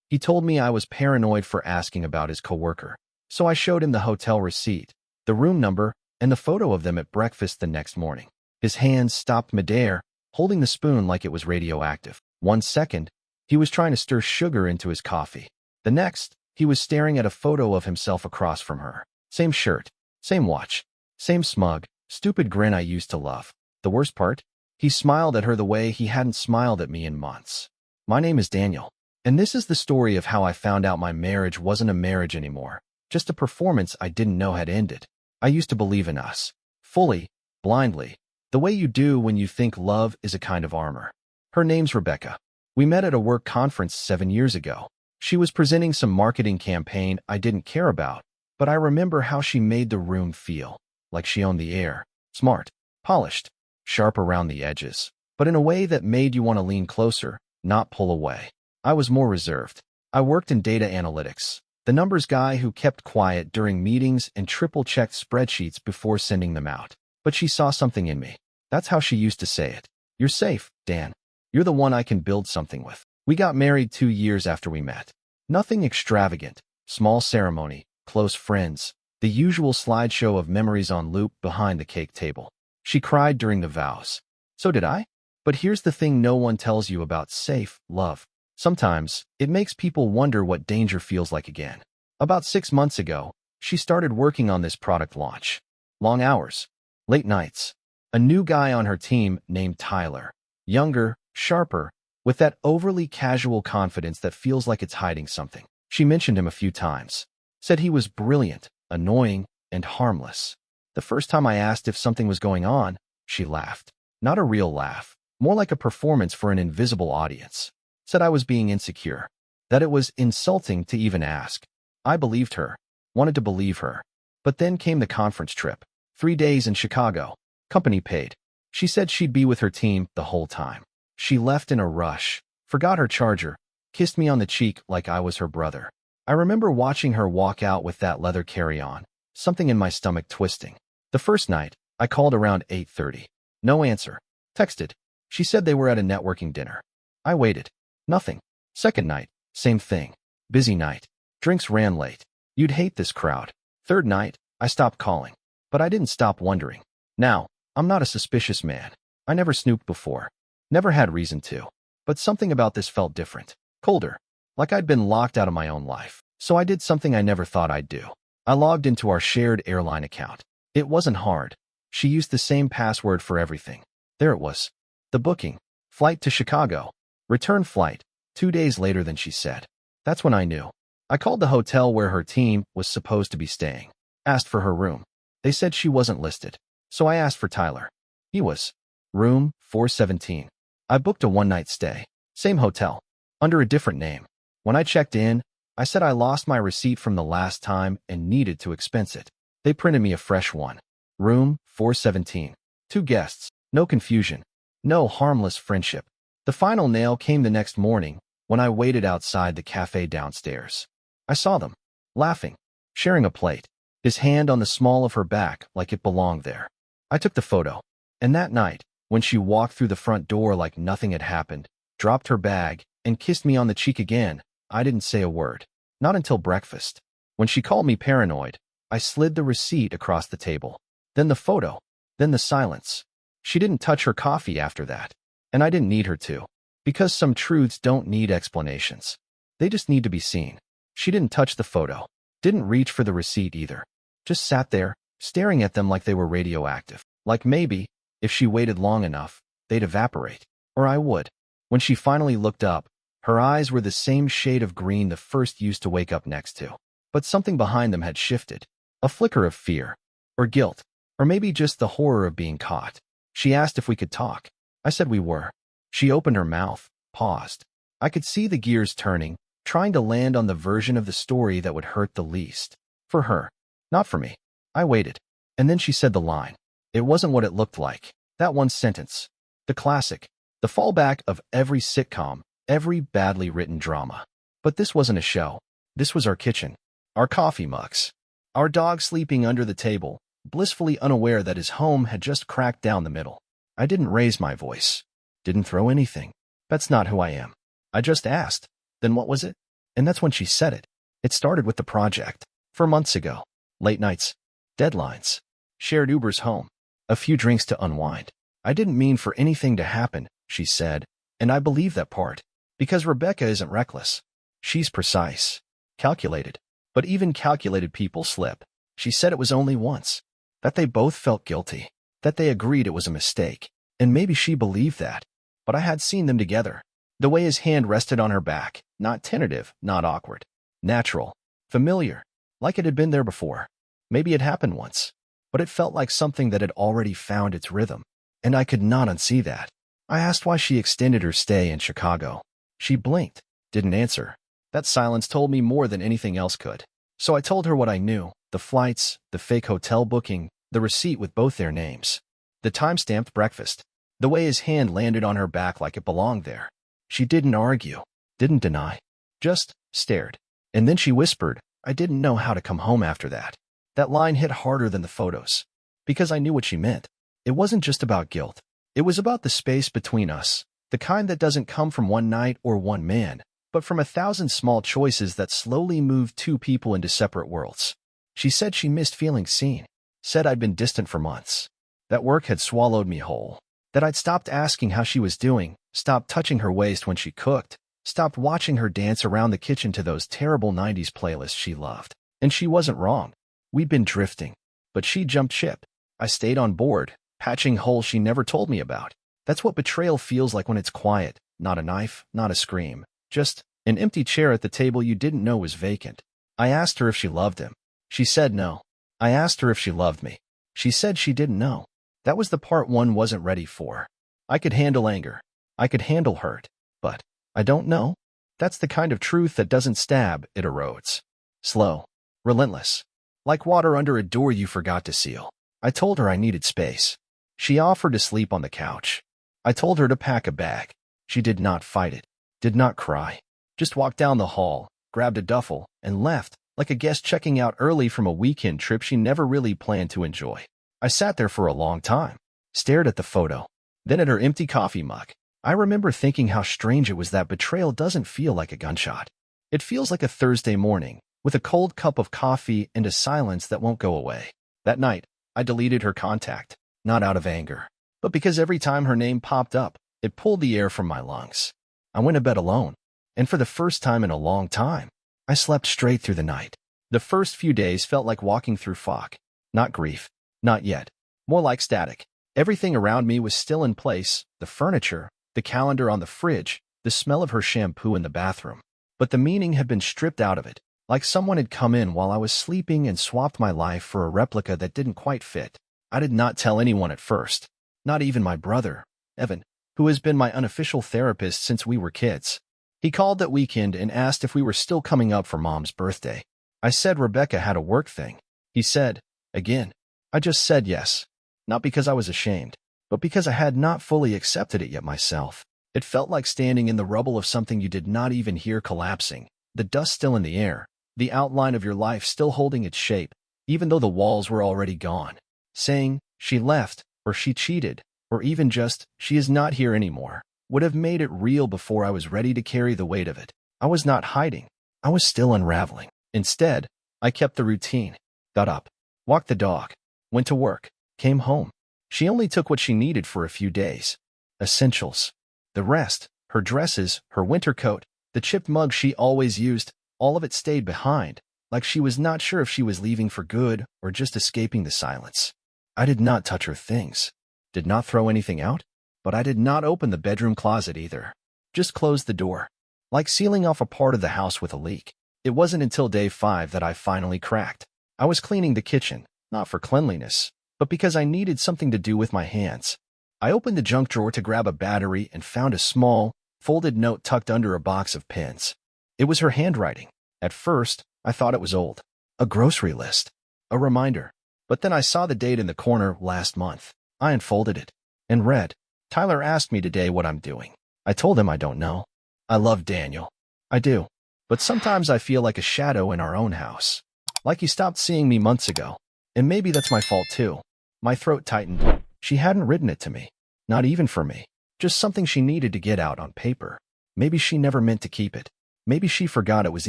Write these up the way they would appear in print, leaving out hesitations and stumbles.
He told me I was paranoid for asking about his coworker. So I showed him the hotel receipt, the room number, and the photo of them at breakfast the next morning. His hands stopped midair, holding the spoon like it was radioactive. 1 second, he was trying to stir sugar into his coffee. The next, he was staring at a photo of himself across from her. Same shirt, same watch, same smug, stupid grin I used to love. The worst part? He smiled at her the way he hadn't smiled at me in months. My name is Daniel, and this is the story of how I found out my marriage wasn't a marriage anymore, just a performance I didn't know had ended. I used to believe in us, fully, blindly, the way you do when you think love is a kind of armor. Her name's Rebecca. We met at a work conference 7 years ago. She was presenting some marketing campaign I didn't care about, but I remember how she made the room feel, like she owned the air. Smart, polished, sharp around the edges, but in a way that made you want to lean closer, not pull away. I was more reserved. I worked in data analytics, the numbers guy who kept quiet during meetings and triple-checked spreadsheets before sending them out. But she saw something in me. That's how she used to say it. You're safe, Dan. You're the one I can build something with. We got married 2 years after we met. Nothing extravagant, small ceremony, close friends, the usual slideshow of memories on loop behind the cake table. She cried during the vows. So did I. But here's the thing no one tells you about safe love. Sometimes, it makes people wonder what danger feels like again. About 6 months ago, she started working on this product launch. Long hours, late nights. A new guy on her team named Tyler. Younger, sharper, with that overly casual confidence that feels like it's hiding something. She mentioned him a few times. Said he was brilliant, annoying, and harmless. The first time I asked if something was going on, she laughed. Not a real laugh, more like a performance for an invisible audience. Said I was being insecure. That it was insulting to even ask. I believed her, wanted to believe her. But then came the conference trip. 3 days in Chicago. Company paid. She said she'd be with her team the whole time. She left in a rush, forgot her charger, kissed me on the cheek like I was her brother. I remember watching her walk out with that leather carry-on, something in my stomach twisting. The first night, I called around 8:30. No answer. Texted. She said they were at a networking dinner. I waited. Nothing. Second night, same thing. Busy night. Drinks ran late. You'd hate this crowd. Third night, I stopped calling. But I didn't stop wondering. Now, I'm not a suspicious man. I never snooped before. Never had reason to. But something about this felt different. Colder. Like I'd been locked out of my own life. So I did something I never thought I'd do. I logged into our shared airline account. It wasn't hard. She used the same password for everything. There it was. The booking. Flight to Chicago. Return flight. 2 days later than she said. That's when I knew. I called the hotel where her team was supposed to be staying. Asked for her room. They said she wasn't listed. So I asked for Tyler. He was. Room 417. I booked a one-night stay. Same hotel. Under a different name. When I checked in, I said I lost my receipt from the last time and needed to expense it. They printed me a fresh one. Room 417. 2 guests. No confusion. No harmless friendship. The final nail came the next morning when I waited outside the cafe downstairs. I saw them. Laughing. Sharing a plate. His hand on the small of her back like it belonged there. I took the photo. And that night, when she walked through the front door like nothing had happened, dropped her bag, and kissed me on the cheek again, I didn't say a word. Not until breakfast. When she called me paranoid, I slid the receipt across the table. Then the photo. Then the silence. She didn't touch her coffee after that. And I didn't need her to. Because some truths don't need explanations. They just need to be seen. She didn't touch the photo. Didn't reach for the receipt either. Just sat there, staring at them like they were radioactive. Like maybe, if she waited long enough, they'd evaporate. Or I would. When she finally looked up, her eyes were the same shade of green the first used to wake up next to. But something behind them had shifted. A flicker of fear. Or guilt. Or maybe just the horror of being caught. She asked if we could talk. I said we were. She opened her mouth, paused. I could see the gears turning, trying to land on the version of the story that would hurt the least. For her. Not for me. I waited. And then she said the line. It wasn't what it looked like. That one sentence. The classic. The fallback of every sitcom, every badly written drama. But this wasn't a show. This was our kitchen. Our coffee mugs. Our dog sleeping under the table, blissfully unaware that his home had just cracked down the middle. I didn't raise my voice. Didn't throw anything. That's not who I am. I just asked. Then what was it? And that's when she said it. It started with the project. 4 months ago. Late nights. Deadlines. Shared Ubers home. A few drinks to unwind. I didn't mean for anything to happen, she said, and I believe that part. Because Rebecca isn't reckless. She's precise. Calculated. But even calculated people slip. She said it was only once. That they both felt guilty. That they agreed it was a mistake. And maybe she believed that. But I had seen them together. The way his hand rested on her back, not tentative, not awkward. Natural. Familiar. Like it had been there before. Maybe it happened once. But it felt like something that had already found its rhythm. And I could not unsee that. I asked why she extended her stay in Chicago. She blinked, didn't answer. That silence told me more than anything else could. So I told her what I knew, the flights, the fake hotel booking, the receipt with both their names. The time-stamped breakfast. The way his hand landed on her back like it belonged there. She didn't argue, didn't deny, just stared. And then she whispered, I didn't know how to come home after that. That line hit harder than the photos. Because I knew what she meant. It wasn't just about guilt. It was about the space between us, the kind that doesn't come from one night or one man, but from 1,000 small choices that slowly moved two people into separate worlds. She said she missed feeling seen, said I'd been distant for months, that work had swallowed me whole, that I'd stopped asking how she was doing, stopped touching her waist when she cooked, stopped watching her dance around the kitchen to those terrible 90s playlists she loved. And she wasn't wrong. We'd been drifting, but she jumped ship. I stayed on board, patching holes she never told me about. That's what betrayal feels like when it's quiet, not a knife, not a scream, just an empty chair at the table you didn't know was vacant. I asked her if she loved him. She said no. I asked her if she loved me. She said she didn't know. That was the part one wasn't ready for. I could handle anger. I could handle hurt. But I don't know. That's the kind of truth that doesn't stab, it erodes. Slow. Relentless. Like water under a door you forgot to seal. I told her I needed space. She offered to sleep on the couch. I told her to pack a bag. She did not fight it. Did not cry. Just walked down the hall, grabbed a duffel, and left, like a guest checking out early from a weekend trip she never really planned to enjoy. I sat there for a long time, stared at the photo, then at her empty coffee mug. I remember thinking how strange it was that betrayal doesn't feel like a gunshot. It feels like a Thursday morning, with a cold cup of coffee and a silence that won't go away. That night, I deleted her contact, not out of anger, but because every time her name popped up, it pulled the air from my lungs. I went to bed alone, and for the first time in a long time, I slept straight through the night. The first few days felt like walking through fog. Not grief. Not yet. More like static. Everything around me was still in place, the furniture, the calendar on the fridge, the smell of her shampoo in the bathroom. But the meaning had been stripped out of it, like someone had come in while I was sleeping and swapped my life for a replica that didn't quite fit. I did not tell anyone at first. Not even my brother, Evan, who has been my unofficial therapist since we were kids. He called that weekend and asked if we were still coming up for Mom's birthday. I said Rebecca had a work thing. He said, again. I just said yes. Not because I was ashamed, but because I had not fully accepted it yet myself. It felt like standing in the rubble of something you did not even hear collapsing, the dust still in the air, the outline of your life still holding its shape, even though the walls were already gone. Saying, she left, or she cheated, or even just, she is not here anymore, would have made it real before I was ready to carry the weight of it. I was not hiding. I was still unraveling. Instead, I kept the routine. Got up, walked the dog, went to work, came home. She only took what she needed for a few days. Essentials. The rest, her dresses, her winter coat, the chipped mug she always used, all of it stayed behind, like she was not sure if she was leaving for good or just escaping the silence. I did not touch her things. Did not throw anything out, but I did not open the bedroom closet either. Just closed the door, like sealing off a part of the house with a leak. It wasn't until day 5 that I finally cracked. I was cleaning the kitchen, not for cleanliness, but because I needed something to do with my hands. I opened the junk drawer to grab a battery and found a small, folded note tucked under a box of pens. It was her handwriting. At first, I thought it was old. A grocery list. A reminder. But then I saw the date in the corner last month. I unfolded it and read, Tyler asked me today what I'm doing. I told him I don't know. I love Daniel. I do. But sometimes I feel like a shadow in our own house. Like he stopped seeing me months ago. And maybe that's my fault too. My throat tightened. She hadn't written it to me. Not even for me. Just something she needed to get out on paper. Maybe she never meant to keep it. Maybe she forgot it was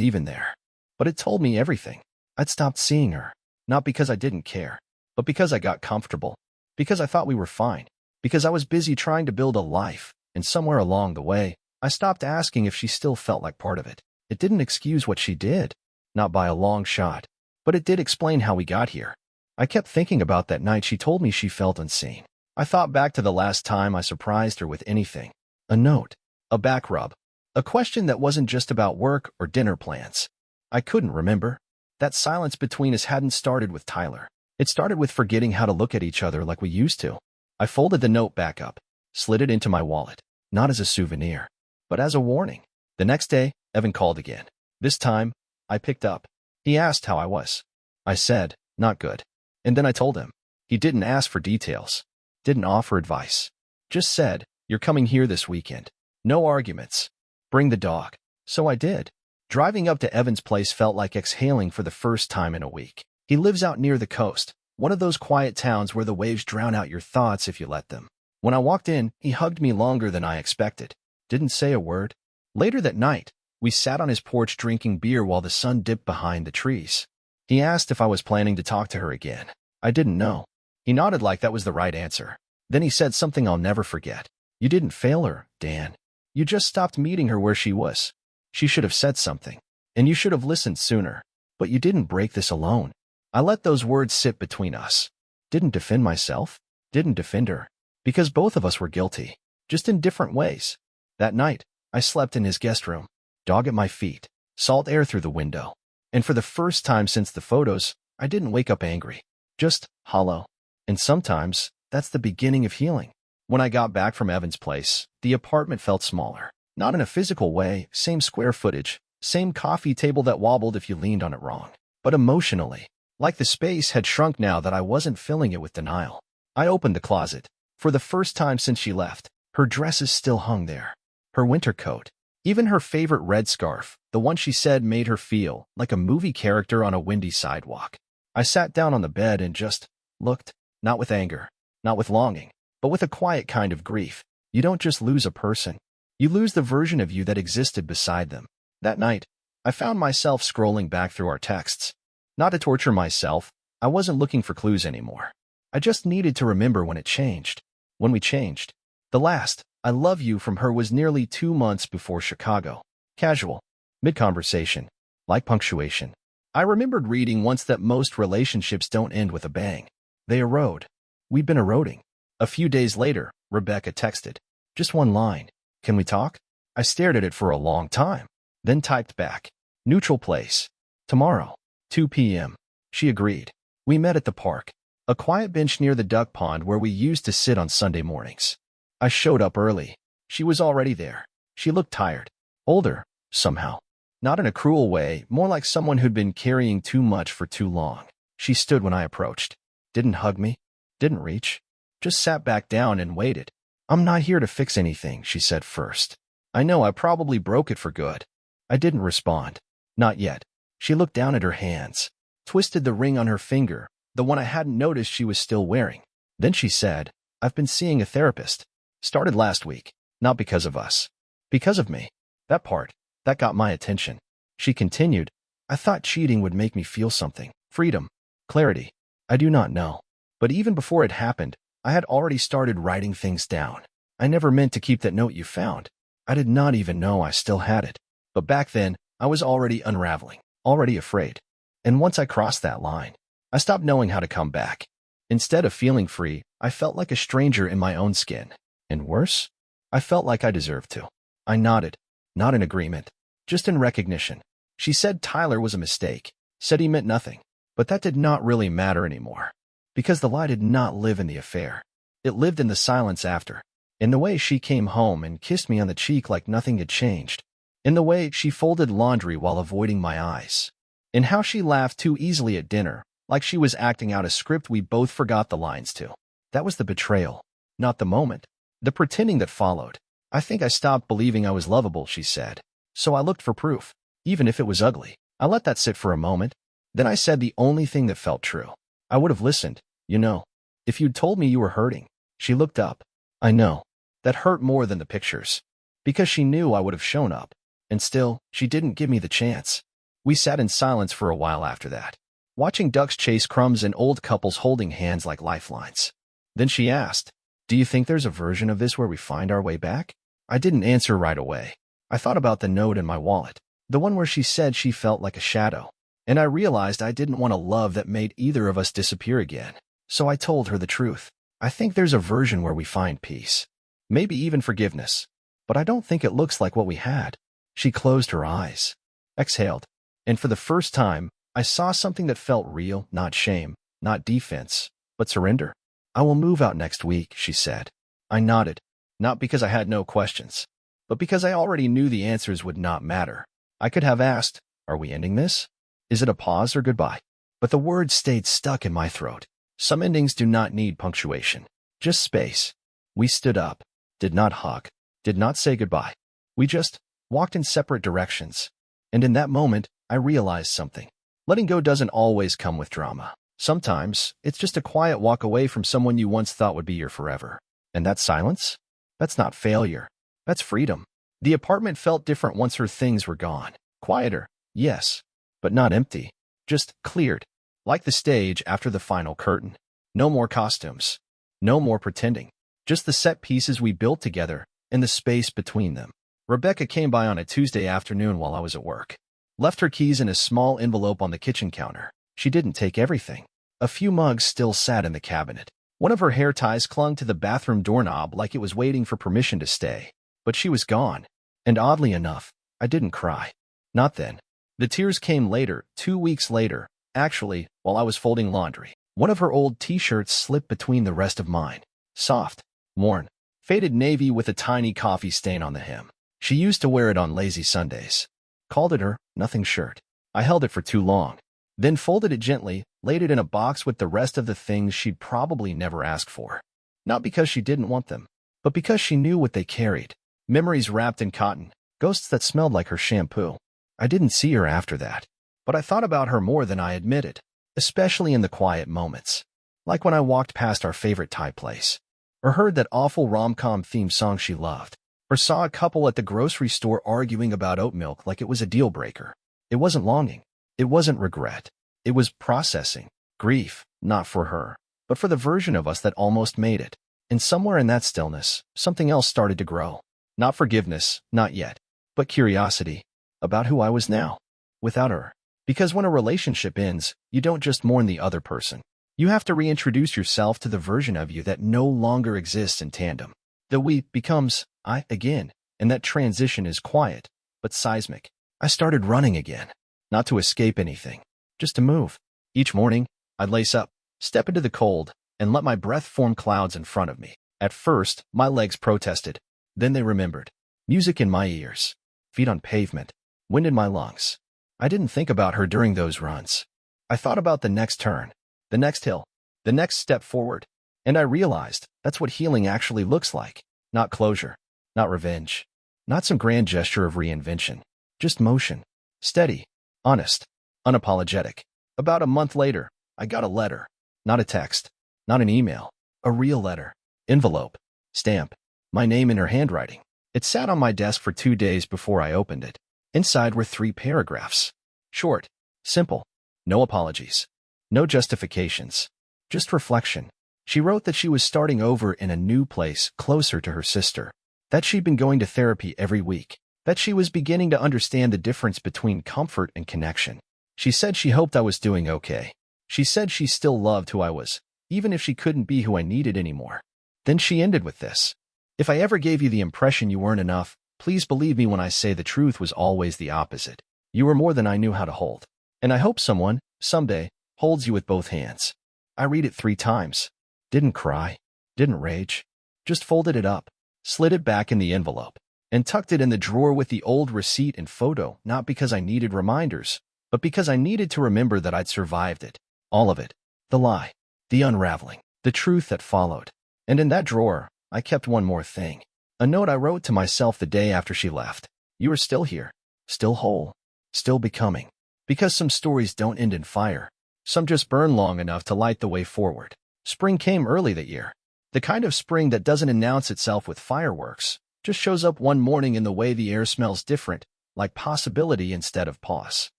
even there. But it told me everything. I'd stopped seeing her. Not because I didn't care, but because I got comfortable. Because I thought we were fine. Because I was busy trying to build a life, and somewhere along the way, I stopped asking if she still felt like part of it. It didn't excuse what she did. Not by a long shot. But it did explain how we got here. I kept thinking about that night she told me she felt unseen. I thought back to the last time I surprised her with anything. A note. A back rub. A question that wasn't just about work or dinner plans. I couldn't remember. That silence between us hadn't started with Tyler. It started with forgetting how to look at each other like we used to. I folded the note back up, slid it into my wallet, not as a souvenir, but as a warning. The next day, Evan called again. This time, I picked up. He asked how I was. I said, not good. And then I told him. He didn't ask for details. Didn't offer advice. Just said, you're coming here this weekend. No arguments. Bring the dog. So I did. Driving up to Evan's place felt like exhaling for the first time in a week. He lives out near the coast, one of those quiet towns where the waves drown out your thoughts if you let them. When I walked in, he hugged me longer than I expected. Didn't say a word. Later that night, we sat on his porch drinking beer while the sun dipped behind the trees. He asked if I was planning to talk to her again. I didn't know. He nodded like that was the right answer. Then he said something I'll never forget. You didn't fail her, Dan. You just stopped meeting her where she was. She should have said something. And you should have listened sooner. But you didn't break this alone. I let those words sit between us. Didn't defend myself. Didn't defend her. Because both of us were guilty. Just in different ways. That night, I slept in his guest room. Dog at my feet. Salt air through the window. And for the first time since the photos, I didn't wake up angry. Just hollow. And sometimes, that's the beginning of healing. When I got back from Evan's place, the apartment felt smaller. Not in a physical way, same square footage, same coffee table that wobbled if you leaned on it wrong. But emotionally, like the space had shrunk now that I wasn't filling it with denial. I opened the closet. For the first time since she left, her dresses still hung there. Her winter coat. Even her favorite red scarf, the one she said made her feel like a movie character on a windy sidewalk. I sat down on the bed and just looked, not with anger, not with longing, but with a quiet kind of grief. You don't just lose a person. You lose the version of you that existed beside them. That night, I found myself scrolling back through our texts. Not to torture myself, I wasn't looking for clues anymore. I just needed to remember when it changed. When we changed. The last, I love you from her was nearly 2 months before Chicago. Casual. Mid-conversation. Like punctuation. I remembered reading once that most relationships don't end with a bang. They erode. We'd been eroding. A few days later, Rebecca texted. Just one line. Can we talk? I stared at it for a long time. Then typed back. Neutral place. Tomorrow. 2 p.m. She agreed. We met at the park. A quiet bench near the duck pond where we used to sit on Sunday mornings. I showed up early. She was already there. She looked tired. Older, somehow. Not in a cruel way, more like someone who'd been carrying too much for too long. She stood when I approached. Didn't hug me. Didn't reach. Just sat back down and waited. I'm not here to fix anything, she said first. I know I probably broke it for good. I didn't respond. Not yet. She looked down at her hands. Twisted the ring on her finger, the one I hadn't noticed she was still wearing. Then she said, I've been seeing a therapist. Started last week. Not because of us. Because of me. That part. That got my attention. She continued, I thought cheating would make me feel something. Freedom. Clarity. I do not know. But even before it happened, I had already started writing things down. I never meant to keep that note you found. I did not even know I still had it. But back then, I was already unraveling, already afraid. And once I crossed that line, I stopped knowing how to come back. Instead of feeling free, I felt like a stranger in my own skin. And worse, I felt like I deserved to. I nodded, not in agreement, just in recognition. She said Tyler was a mistake, said he meant nothing. But that did not really matter anymore. Because the lie did not live in the affair. It lived in the silence after. In the way she came home and kissed me on the cheek like nothing had changed. In the way she folded laundry while avoiding my eyes. In how she laughed too easily at dinner, like she was acting out a script we both forgot the lines to. That was the betrayal, not the moment. The pretending that followed. I think I stopped believing I was lovable, she said. So I looked for proof, even if it was ugly. I let that sit for a moment. Then I said the only thing that felt true. I would have listened, you know, if you'd told me you were hurting. She looked up. I know. That hurt more than the pictures. Because she knew I would have shown up. And still, she didn't give me the chance. We sat in silence for a while after that, watching ducks chase crumbs and old couples holding hands like lifelines. Then she asked, "Do you think there's a version of this where we find our way back?" I didn't answer right away. I thought about the note in my wallet, the one where she said she felt like a shadow. And I realized I didn't want a love that made either of us disappear again. So I told her the truth. I think there's a version where we find peace. Maybe even forgiveness. But I don't think it looks like what we had. She closed her eyes, exhaled, and for the first time, I saw something that felt real, not shame, not defense, but surrender. "I will move out next week," she said. I nodded, not because I had no questions, but because I already knew the answers would not matter. I could have asked, "Are we ending this? Is it a pause or goodbye?" But the words stayed stuck in my throat. Some endings do not need punctuation, just space. We stood up, did not hug, did not say goodbye. We just walked in separate directions. And in that moment, I realized something. Letting go doesn't always come with drama. Sometimes, it's just a quiet walk away from someone you once thought would be your forever. And that silence? That's not failure. That's freedom. The apartment felt different once her things were gone. Quieter, yes, but not empty. Just cleared. Like the stage after the final curtain. No more costumes. No more pretending. Just the set pieces we built together and the space between them. Rebecca came by on a Tuesday afternoon while I was at work. Left her keys in a small envelope on the kitchen counter. She didn't take everything. A few mugs still sat in the cabinet. One of her hair ties clung to the bathroom doorknob like it was waiting for permission to stay. But she was gone. And oddly enough, I didn't cry. Not then. The tears came later, 2 weeks later, actually, while I was folding laundry. One of her old t-shirts slipped between the rest of mine. Soft, worn, faded navy with a tiny coffee stain on the hem. She used to wear it on lazy Sundays. Called it her nothing shirt. I held it for too long. Then folded it gently, laid it in a box with the rest of the things she'd probably never asked for. Not because she didn't want them, but because she knew what they carried. Memories wrapped in cotton, ghosts that smelled like her shampoo. I didn't see her after that, but I thought about her more than I admitted, especially in the quiet moments. Like when I walked past our favorite Thai place, or heard that awful rom-com theme song she loved, or saw a couple at the grocery store arguing about oat milk like it was a deal breaker. It wasn't longing. It wasn't regret. It was processing. Grief, not for her, but for the version of us that almost made it. And somewhere in that stillness, something else started to grow. Not forgiveness, not yet, but curiosity about who I was now, without her. Because when a relationship ends, you don't just mourn the other person. You have to reintroduce yourself to the version of you that no longer exists in tandem. The we becomes I again, and that transition is quiet, but seismic. I started running again, not to escape anything, just to move. Each morning, I'd lace up, step into the cold, and let my breath form clouds in front of me. At first, my legs protested. Then they remembered. Music in my ears, feet on pavement, wind in my lungs. I didn't think about her during those runs. I thought about the next turn, the next hill, the next step forward, and I realized that's what healing actually looks like. Not closure, not revenge, not some grand gesture of reinvention, just motion, steady, honest, unapologetic. About a month later, I got a letter, not a text, not an email, a real letter, envelope, stamp, my name in her handwriting. It sat on my desk for 2 days before I opened it. Inside were 3 paragraphs. Short, simple, no apologies, no justifications, just reflection. She wrote that she was starting over in a new place closer to her sister, that she'd been going to therapy every week, that she was beginning to understand the difference between comfort and connection. She said she hoped I was doing okay. She said she still loved who I was, even if she couldn't be who I needed anymore. Then she ended with this. "If I ever gave you the impression you weren't enough, please believe me when I say the truth was always the opposite. You were more than I knew how to hold. And I hope someone, someday, holds you with both hands." I read it 3 times. Didn't cry. Didn't rage. Just folded it up, slid it back in the envelope, and tucked it in the drawer with the old receipt and photo, not because I needed reminders, but because I needed to remember that I'd survived it. All of it. The lie. The unraveling. The truth that followed. And in that drawer, I kept one more thing. A note I wrote to myself the day after she left. You are still here. Still whole. Still becoming. Because some stories don't end in fire. Some just burn long enough to light the way forward. Spring came early that year. The kind of spring that doesn't announce itself with fireworks, just shows up one morning in the way the air smells different, like possibility instead of pause.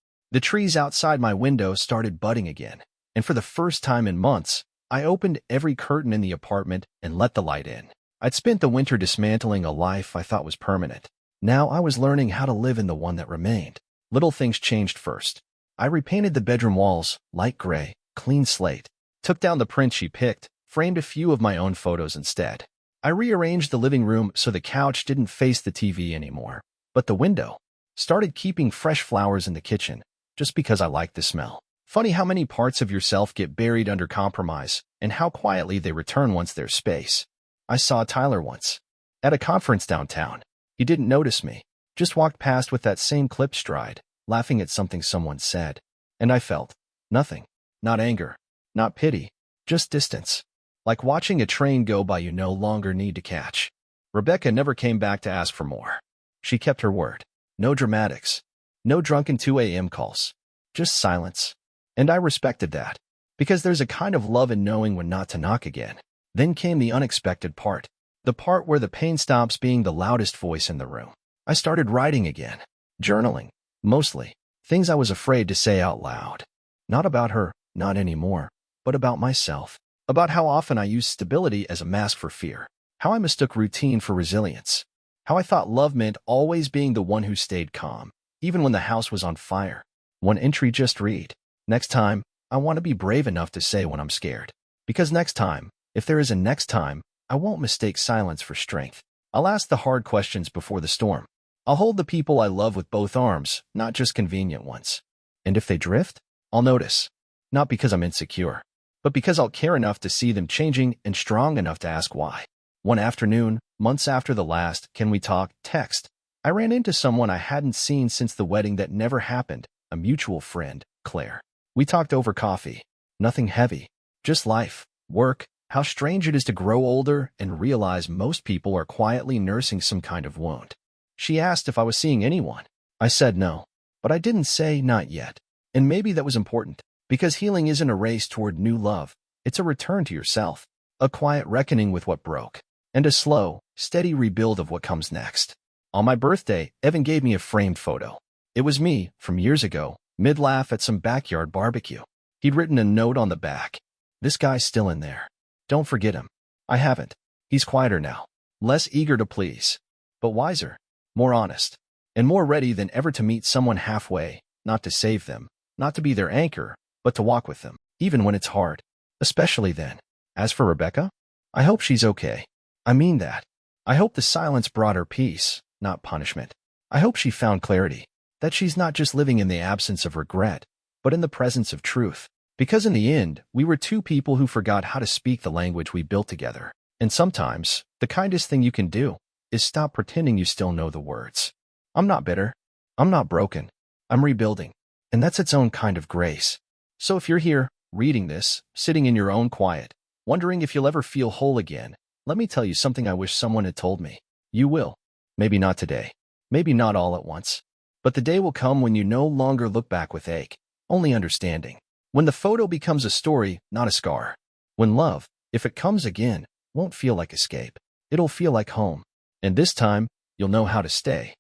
The trees outside my window started budding again, and for the first time in months, I opened every curtain in the apartment and let the light in. I'd spent the winter dismantling a life I thought was permanent. Now I was learning how to live in the one that remained. Little things changed first. I repainted the bedroom walls, light gray, clean slate, took down the prints she picked, framed a few of my own photos instead. I rearranged the living room so the couch didn't face the TV anymore, but the window. Started keeping fresh flowers in the kitchen, just because I liked the smell. Funny how many parts of yourself get buried under compromise, and how quietly they return once there's space. I saw Tyler once, at a conference downtown. He didn't notice me, just walked past with that same clipped stride, laughing at something someone said. And I felt nothing. Not anger, not pity, just distance. Like watching a train go by you no longer need to catch. Rebecca never came back to ask for more. She kept her word. No dramatics. No drunken 2 a.m. calls. Just silence. And I respected that. Because there's a kind of love in knowing when not to knock again. Then came the unexpected part. The part where the pain stops being the loudest voice in the room. I started writing again. Journaling. Mostly. Things I was afraid to say out loud. Not about her, not anymore, but about myself. About how often I used stability as a mask for fear. How I mistook routine for resilience. How I thought love meant always being the one who stayed calm, even when the house was on fire. One entry just read. Next time, I want to be brave enough to say when I'm scared. Because next time, if there is a next time, I won't mistake silence for strength. I'll ask the hard questions before the storm. I'll hold the people I love with both arms, not just convenient ones. And if they drift, I'll notice. Not because I'm insecure, but because I'll care enough to see them changing and strong enough to ask why. One afternoon, months after the last "Can we talk?" text, I ran into someone I hadn't seen since the wedding that never happened, a mutual friend, Claire. We talked over coffee. Nothing heavy. Just life, work, how strange it is to grow older and realize most people are quietly nursing some kind of wound. She asked if I was seeing anyone. I said no, but I didn't say not yet. And maybe that was important, because healing isn't a race toward new love. It's a return to yourself, a quiet reckoning with what broke, and a slow, steady rebuild of what comes next. On my birthday, Evan gave me a framed photo. It was me, from years ago, mid-laugh at some backyard barbecue. He'd written a note on the back. This guy's still in there. Don't forget him. I haven't. He's quieter now, less eager to please, but wiser, more honest, and more ready than ever to meet someone halfway, not to save them, not to be their anchor, but to walk with them, even when it's hard, especially then. As for Rebecca, I hope she's okay. I mean that. I hope the silence brought her peace, not punishment. I hope she found clarity, that she's not just living in the absence of regret, but in the presence of truth. Because in the end, we were two people who forgot how to speak the language we built together. And sometimes, the kindest thing you can do is stop pretending you still know the words. I'm not bitter. I'm not broken. I'm rebuilding. And that's its own kind of grace. So if you're here, reading this, sitting in your own quiet, wondering if you'll ever feel whole again, let me tell you something I wish someone had told me. You will. Maybe not today. Maybe not all at once. But the day will come when you no longer look back with ache, only understanding. When the photo becomes a story, not a scar. When love, if it comes again, won't feel like escape. It'll feel like home. And this time, you'll know how to stay.